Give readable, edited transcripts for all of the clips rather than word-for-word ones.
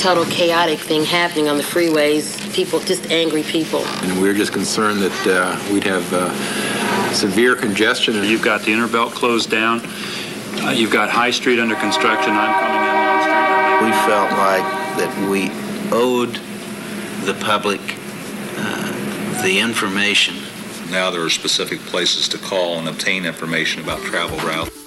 total chaotic thing happening on the freeways. People, just angry people. And we're just concerned that we'd have severe congestion. You've got the inner belt closed down. You've got High Street under construction. I'm coming in Long Street. We felt like that we owed the public the information. Now there are specific places to call and obtain information about travel routes.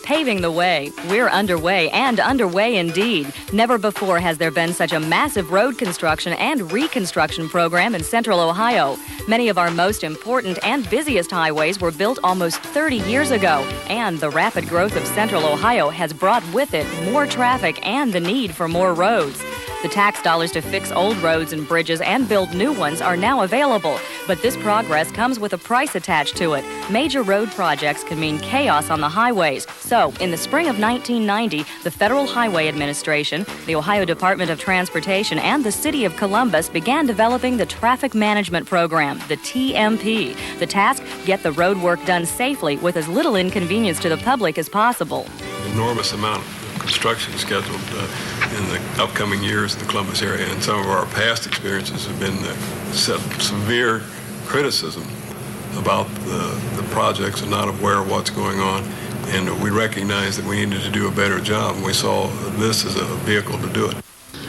Paving the way. We're underway, and underway indeed. Never before has there been such a massive road construction and reconstruction program in Central Ohio. Many of our most important and busiest highways were built almost 30 years ago, and the rapid growth of Central Ohio has brought with it more traffic and the need for more roads. The tax dollars to fix old roads and bridges and build new ones are now available, but this progress comes with a price attached to it. Major road projects can mean chaos on the highways. So, in the spring of 1990, the Federal Highway Administration, the Ohio Department of Transportation, and the City of Columbus began developing the Traffic Management Program, the TMP. The task, get the road work done safely with as little inconvenience to the public as possible. Enormous amount of construction scheduled in the upcoming years in the Columbus area, and some of our past experiences have been severe criticism about the projects and not aware of what's going on, and we recognized that we needed to do a better job, and we saw this as a vehicle to do it.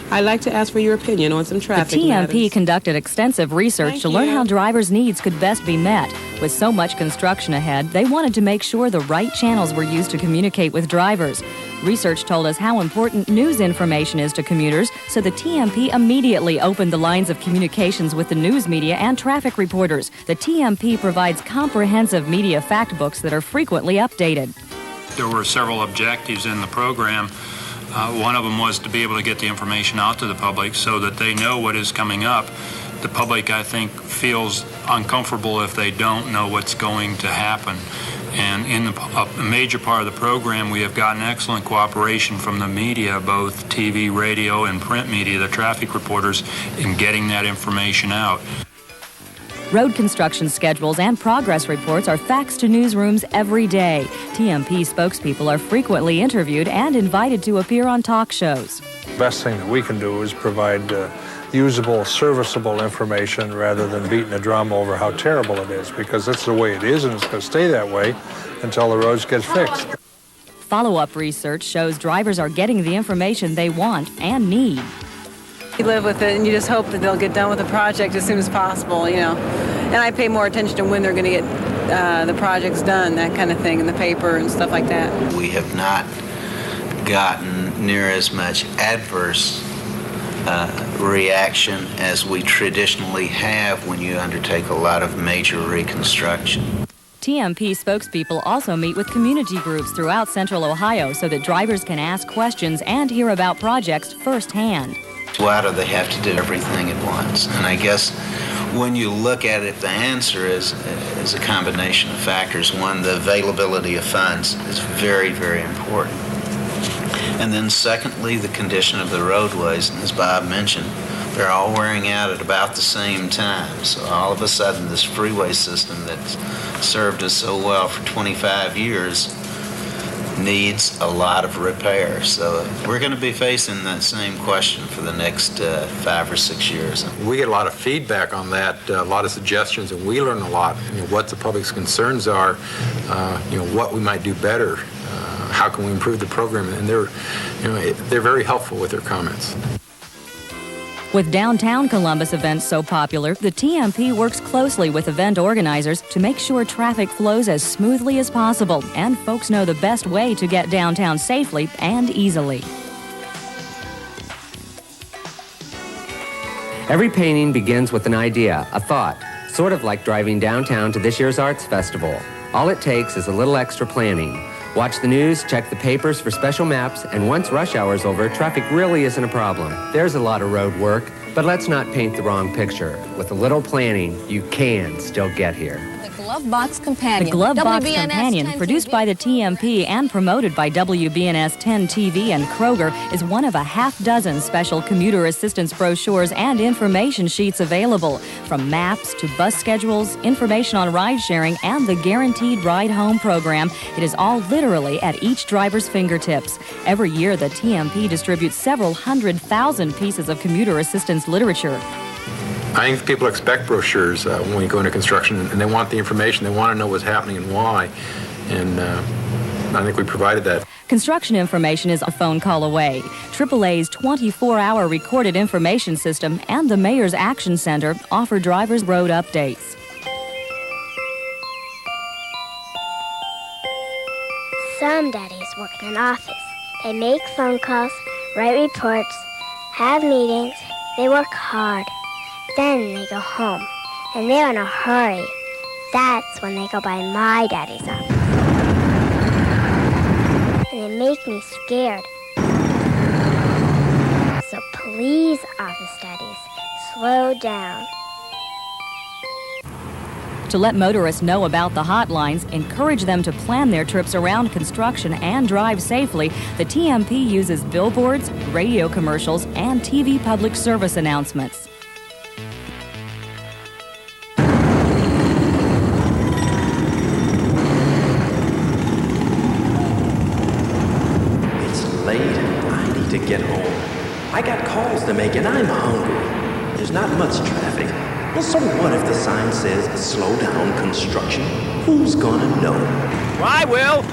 I'd like to ask for your opinion on some traffic The TMP matters. conducted extensive research to learn how drivers' needs could best be met. With so much construction ahead, they wanted to make sure the right channels were used to communicate with drivers. Research told us how important news information is to commuters, so the TMP immediately opened the lines of communications with the news media and traffic reporters. The TMP provides comprehensive media fact books that are frequently updated. There were several objectives in the program. One of them was to be able to get the information out to the public so that they know what is coming up. The public, I think, feels uncomfortable if they don't know what's going to happen. And in a major part of the program, we have gotten excellent cooperation from the media, both TV, radio, and print media, the traffic reporters, in getting that information out. Road construction schedules and progress reports are faxed to newsrooms every day. TMP spokespeople are frequently interviewed and invited to appear on talk shows. The best thing that we can do is provide usable, serviceable information rather than beating a drum over how terrible it is, because that's the way it is, and it's going to stay that way until the roads get fixed. Follow-up research shows drivers are getting the information they want and need. You live with it, and you just hope that they'll get done with the project as soon as possible, you know. And I pay more attention to when they're going to get the projects done, that kind of thing, in the paper and stuff like that. We have not gotten near as much adverse reaction as we traditionally have when you undertake a lot of major reconstruction. TMP spokespeople also meet with community groups throughout Central Ohio so that drivers can ask questions and hear about projects firsthand. Why do they have to do everything at once? And I guess when you look at it, the answer is a combination of factors. One, the availability of funds is very, very important. And then secondly, the condition of the roadways. And as Bob mentioned, they're all wearing out at about the same time. So all of a sudden, this freeway system that's served us so well for 25 years needs a lot of repair. So we're going to be facing that same question for the next 5 or 6 years. We get a lot of feedback on that, a lot of suggestions, and we learn a lot. What the public's concerns are, what we might do better, how can we improve the program, and they're very helpful with their comments. With downtown Columbus events so popular, the TMP works closely with event organizers to make sure traffic flows as smoothly as possible, and folks know the best way to get downtown safely and easily. Every painting begins with an idea, a thought, sort of like driving downtown to this year's Arts Festival. All it takes is a little extra planning. Watch the news, check the papers for special maps, and once rush hour's over, traffic really isn't a problem. There's a lot of road work, but let's not paint the wrong picture. With a little planning, you can still get here. The Glove Box Companion. The Glove Box WBNS Companion, 10 produced TV. by the TMP and promoted by WBNS 10 TV and Kroger, is one of a half dozen special commuter assistance brochures and information sheets available. From maps to bus schedules, information on ride sharing, and the Guaranteed Ride Home program, it is all literally at each driver's fingertips. Every year, the TMP distributes several 100,000 pieces of commuter assistance literature. I think people expect brochures when we go into construction, and they want the information. They want to know what's happening and why. And I think we provided that. Construction information is a phone call away. AAA's 24-hour recorded information system and the Mayor's Action Center offer drivers road updates. Some daddies work in an office. They make phone calls, write reports, have meetings. They work hard. Then they go home, and they're in a hurry. That's when they go by my daddy's office. And they make me scared. So please, office daddies, slow down. To let motorists know about the hotlines, encourage them to plan their trips around construction and drive safely, the TMP uses billboards, radio commercials, and TV public service announcements. To get home. I got calls to make and I'm hungry. There's not much traffic. Well, so what if the sign says slow down construction? Who's gonna know? Well, I will.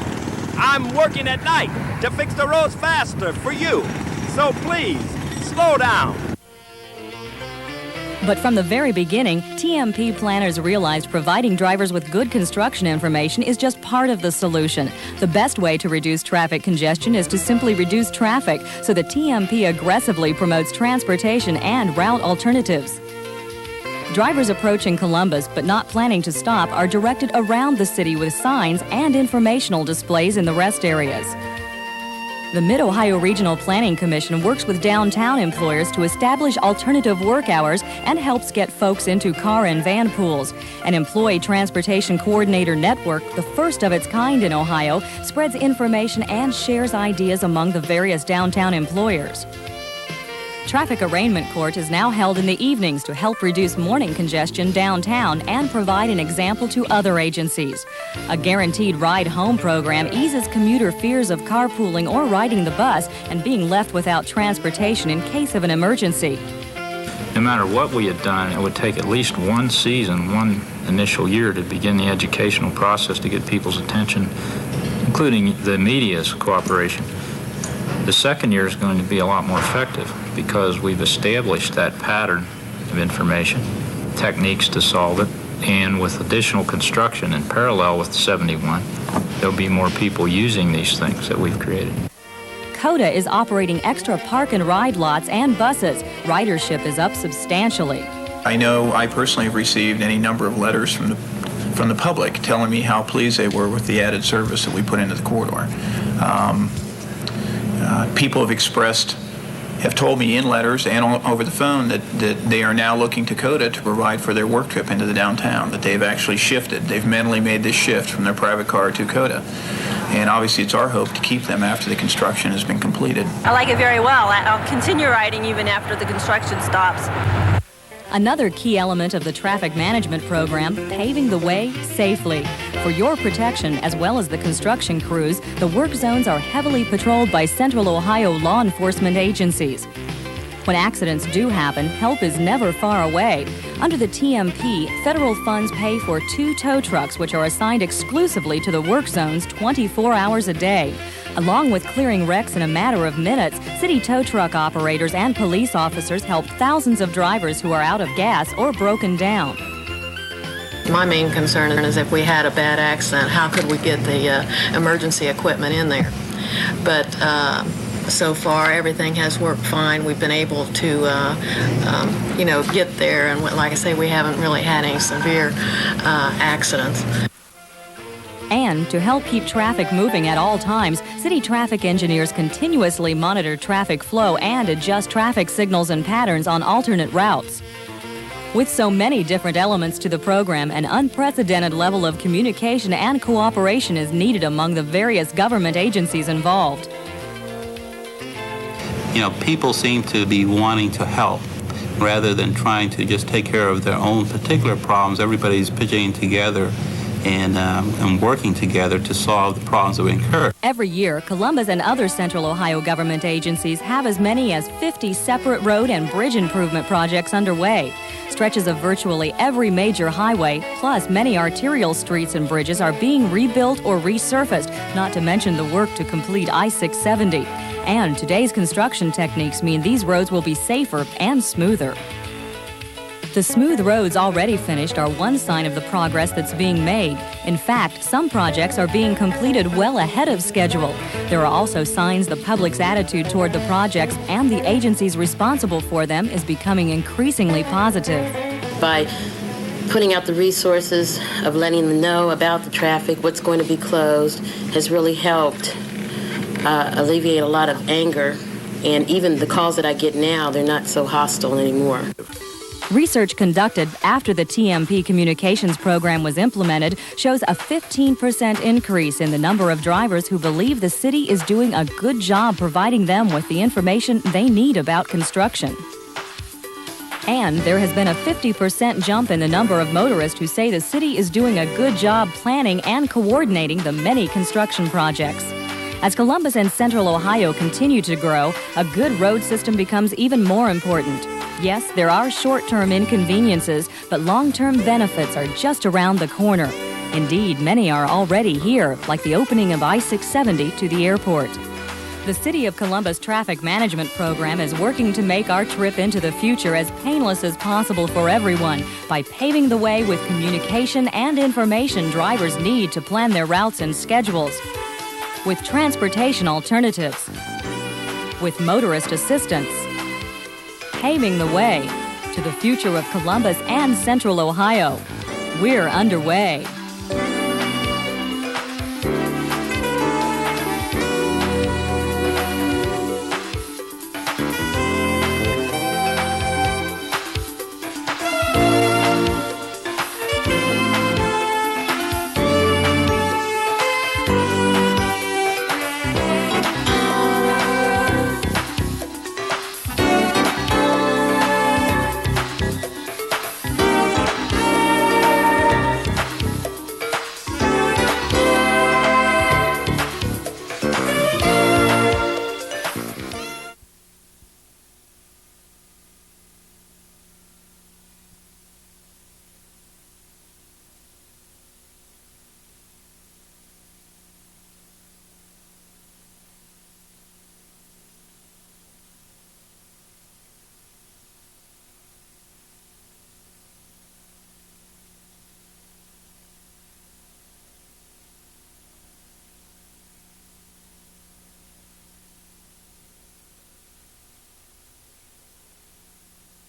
I'm working at night to fix the roads faster for you. So please, slow down. But from the very beginning, TMP planners realized providing drivers with good construction information is just part of the solution. The best way to reduce traffic congestion is to simply reduce traffic, so the TMP aggressively promotes transportation and route alternatives. Drivers approaching Columbus but not planning to stop are directed around the city with signs and informational displays in the rest areas. The Mid-Ohio Regional Planning Commission works with downtown employers to establish alternative work hours and helps get folks into car and van pools. An employee transportation coordinator network, the first of its kind in Ohio, spreads information and shares ideas among the various downtown employers. Traffic arraignment court is now held in the evenings to help reduce morning congestion downtown and provide an example to other agencies. A Guaranteed Ride Home program eases commuter fears of carpooling or riding the bus and being left without transportation in case of an emergency. No matter what we had done, it would take at least one season, one initial year to begin the educational process to get people's attention, including the media's cooperation. The second year is going to be a lot more effective because we've established that pattern of information, techniques to solve it, and with additional construction in parallel with 71, there'll be more people using these things that we've created. CODA is operating extra park and ride lots and buses. Ridership is up substantially. I know I personally have received any number of letters from the public telling me how pleased they were with the added service that we put into the corridor. People have told me in letters and over the phone that they are now looking to CODA to provide for their work trip into the downtown, that they've actually shifted. They've mentally made this shift from their private car to CODA. And obviously it's our hope to keep them after the construction has been completed. I like it very well. I'll continue riding even after the construction stops. Another key element of the traffic management program, paving the way safely. For your protection, as well as the construction crews, the work zones are heavily patrolled by Central Ohio law enforcement agencies. When accidents do happen, help is never far away. Under the TMP, federal funds pay for 2 tow trucks, which are assigned exclusively to the work zones 24 hours a day. Along with clearing wrecks in a matter of minutes, city tow truck operators and police officers help thousands of drivers who are out of gas or broken down. My main concern is if we had a bad accident, how could we get the emergency equipment in there? But so far, everything has worked fine. We've been able to, get there, and like I say, we haven't really had any severe accidents. And to help keep traffic moving at all times, city traffic engineers continuously monitor traffic flow and adjust traffic signals and patterns on alternate routes. With so many different elements to the program, an unprecedented level of communication and cooperation is needed among the various government agencies involved. You know, people seem to be wanting to help rather than trying to just take care of their own particular problems. Everybody's pitching together and working together to solve the problems that we incur. Every year, Columbus and other Central Ohio government agencies have as many as 50 separate road and bridge improvement projects underway. Stretches of virtually every major highway, plus many arterial streets and bridges, are being rebuilt or resurfaced, not to mention the work to complete I-670. And today's construction techniques mean these roads will be safer and smoother. The smooth roads already finished are one sign of the progress that's being made. In fact, some projects are being completed well ahead of schedule. There are also signs the public's attitude toward the projects and the agencies responsible for them is becoming increasingly positive. By putting out the resources of letting them know about the traffic, what's going to be closed, has really helped alleviate a lot of anger. And even the calls that I get now, they're not so hostile anymore. Research conducted after the TMP communications program was implemented shows a 15% increase in the number of drivers who believe the city is doing a good job providing them with the information they need about construction. And there has been a 50% jump in the number of motorists who say the city is doing a good job planning and coordinating the many construction projects. As Columbus and Central Ohio continue to grow, a good road system becomes even more important. Yes, there are short-term inconveniences, but long-term benefits are just around the corner. Indeed, many are already here, like the opening of I-670 to the airport. The City of Columbus Traffic Management Program is working to make our trip into the future as painless as possible for everyone by paving the way with communication and information drivers need to plan their routes and schedules, with transportation alternatives, with motorist assistance, paving the way to the future of Columbus and Central Ohio. We're underway.